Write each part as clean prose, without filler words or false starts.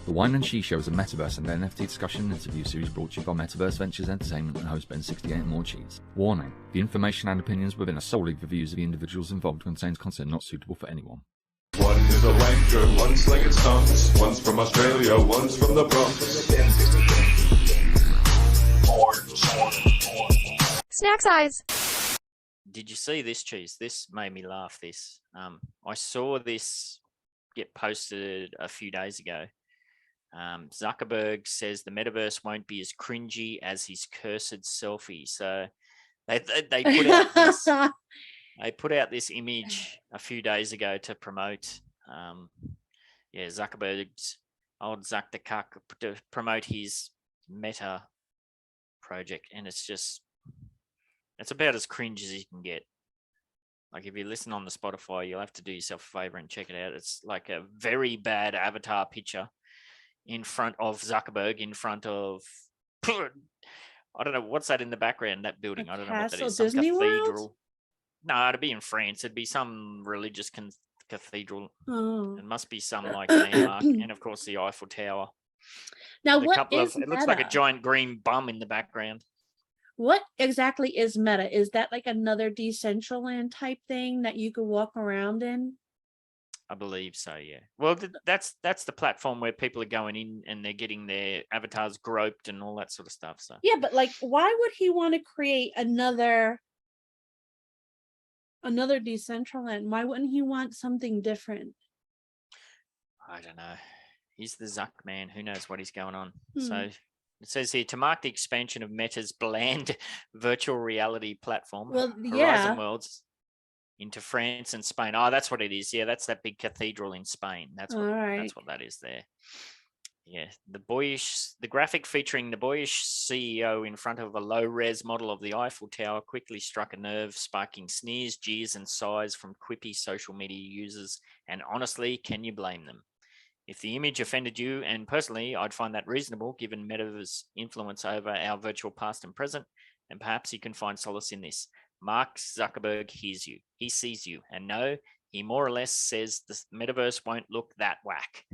The Whine and Cheese Show is a Metaverse and NFT discussion and interview series brought to you by Metaverse Ventures Entertainment and host BEN68 and Morecheeese. Warning: the information and opinions within are solely the views of the individuals involved and contains content not suitable for anyone. One is a wanker, one's slinging stunts, one's from Australia, one's from the Bronx. Snack size. Did you see this, Cheese? This made me laugh. I saw this get posted a few days ago. Zuckerberg says the metaverse won't be as cringy as his cursed selfie. So they put out this they put out this image a few days ago to promote Zuckerberg's old Zuck the Cuck to promote his Meta project, and it's about as cringe as you can get. Like, if you listen on the Spotify, you'll have to do yourself a favor and check it out. It's like a very bad avatar picture in front of Zuckerberg, in front of, I don't know, what's that in the background, that building? I don't know what that is. Some Disney cathedral. World? No, it'd be in France. It'd be some religious cathedral. Oh. It must be some like landmark. And of course, the Eiffel Tower. Now, It looks like a giant green bum in the background. What exactly is Meta? Is that like another Decentraland type thing that you could walk around in? I believe so, yeah. Well, that's the platform where people are going in and they're getting their avatars groped and all that sort of stuff. So Yeah, but like, why would he want to create another Decentraland? Why wouldn't he want something different? I don't know. He's the Zuck man. Who knows what he's going on? So it says here, to mark the expansion of Meta's bland virtual reality platform, Horizon Worlds, into France and Spain. Oh, that's what it is. Yeah, that's that big cathedral in Spain. That's what that is there. Yeah, the graphic featuring the boyish CEO in front of a low-res model of the Eiffel Tower quickly struck a nerve, sparking sneers, jeers, and sighs from quippy social media users. And honestly, can you blame them? If the image offended you, and personally, I'd find that reasonable given Metaverse's influence over our virtual past and present, and perhaps you can find solace in this. Mark Zuckerberg hears you. He sees you. And no, he more or less says the Metaverse won't look that whack.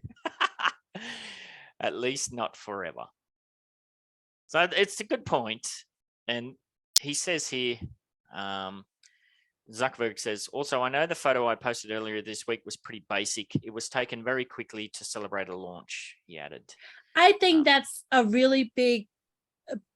At least not forever. So it's a good point. And he says here, Zuckerberg says, also, I know the photo I posted earlier this week was pretty basic. It was taken very quickly to celebrate a launch, he added. I think that's a really big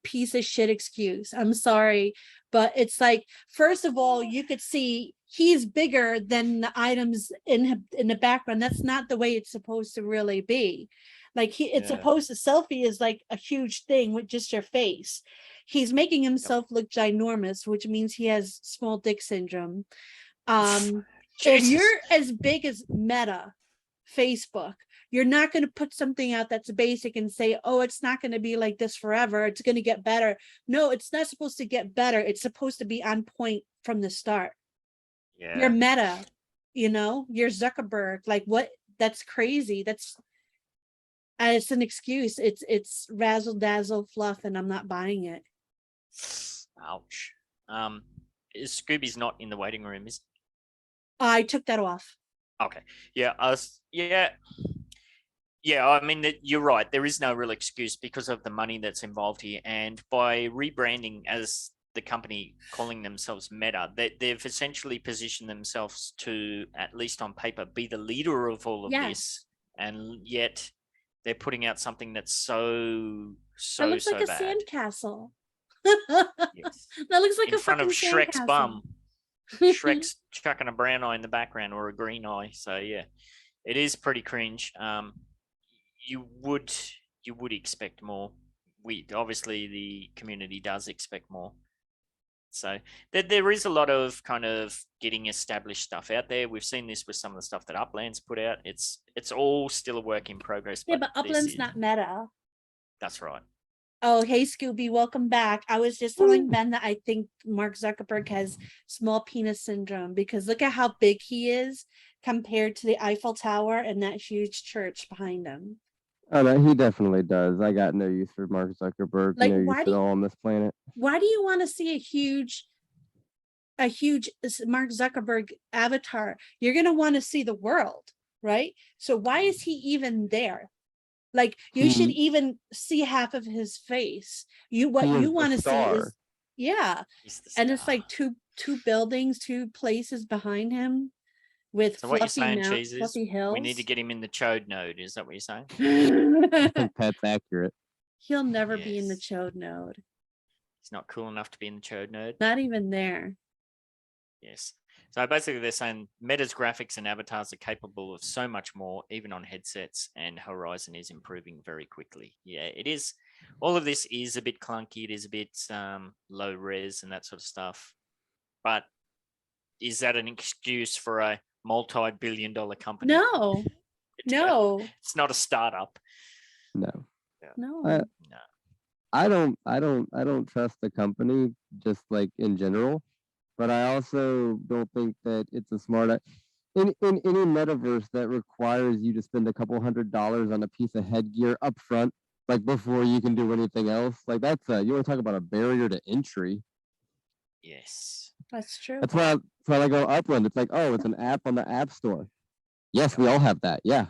piece of shit excuse. I'm sorry, but it's like, first of all, you could see he's bigger than the items in the background. That's not the way it's supposed to really be. Like, it's supposed to, selfie is like a huge thing with just your face. He's making himself look ginormous, which means he has small dick syndrome. If you're as big as Meta, Facebook, you're not going to put something out that's basic and say, oh, it's not going to be like this forever. It's going to get better. No, it's not supposed to get better. It's supposed to be on point from the start. Yeah. You're Meta, you're Zuckerberg. Like, what? That's crazy. It's an excuse. It's razzle dazzle fluff, and I'm not buying it. Ouch. Is Scooby's not in the waiting room, is I took that off. Okay. Yeah. I mean, you're right. There is no real excuse because of the money that's involved here. And by rebranding as the company calling themselves Meta, they've essentially positioned themselves to, at least on paper, be the leader of all of this. And yet they're putting out something that's so that looks like a bad. Sandcastle. Yes. That looks like in front of Shrek's sandcastle. bum. Shrek's chucking a brown eye in the background, or a green eye. So yeah, it is pretty cringe. You would expect more. Obviously the community does expect more. So there is a lot of kind of getting established stuff out there. We've seen this with some of the stuff that Upland's put out. It's all still a work in progress. Yeah, but Upland's not Meta. That's right. Oh, hey, Scooby, welcome back. I was just telling Ben that I think Mark Zuckerberg has small penis syndrome, because look at how big he is compared to the Eiffel Tower and that huge church behind him. Oh, no, he definitely does. I got no use for Mark Zuckerberg. Like, no use at all on this planet. Why do you want to see a huge Mark Zuckerberg avatar? You're going to want to see the world, right? So why is he even there? Like you should even see half of his face. What you want to see is and it's like two buildings, 2 places behind him with so what you're saying, fluffy Cheese, is fluffy hills. we need to get him in the chode node. Is that what you're saying? I think that's accurate. He'll never be in the chode node. He's not cool enough to be in the chode node. Not even there. Yes. So basically they're saying Meta's graphics and avatars are capable of so much more, even on headsets, and Horizon is improving very quickly. Yeah, it is. All of this is a bit clunky. It is a bit low res and that sort of stuff. But is that an excuse for a multi-billion-dollar company? No, no. It's not a startup. No. No. I don't trust the company just like in general. But I also don't think that it's a smart in any metaverse that requires you to spend a couple $100 on a piece of headgear up front, like before you can do anything else. Like that's you want to talk about a barrier to entry. Yes, that's true. That's why I go Upland. It's like, oh, it's an app on the App Store. Yes, we all have that. Yeah.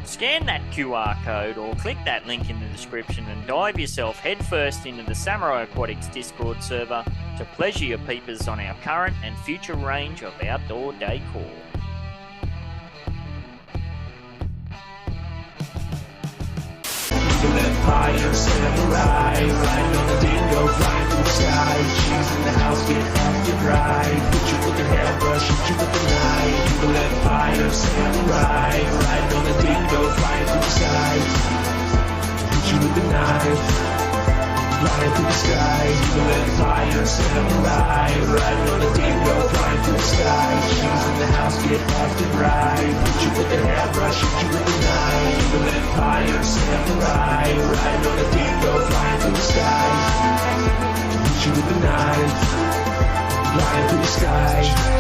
Scan that QR code or click that link in the description and dive yourself headfirst into the Samurai Aquatics Discord server to pleasure your peepers on our current and future range of outdoor decor. Empire, samurai, riding on a dingo, flying through the sky. Cheese in the house, get off your ride. Hit you with the hairbrush, hit you with the knife. Evil empire, samurai, riding on a dingo, flying through the sky. Hit you with the knife, flying through the sky. Evil empire, samurai, riding on a dingo, flying through the sky. Cheese in the house, get off your ride. Hit you with the hairbrush, hit you with the knife. Evil empire, samurai, riding on a dingo, flying through the sky. Hit you with the knife, flying through the sky.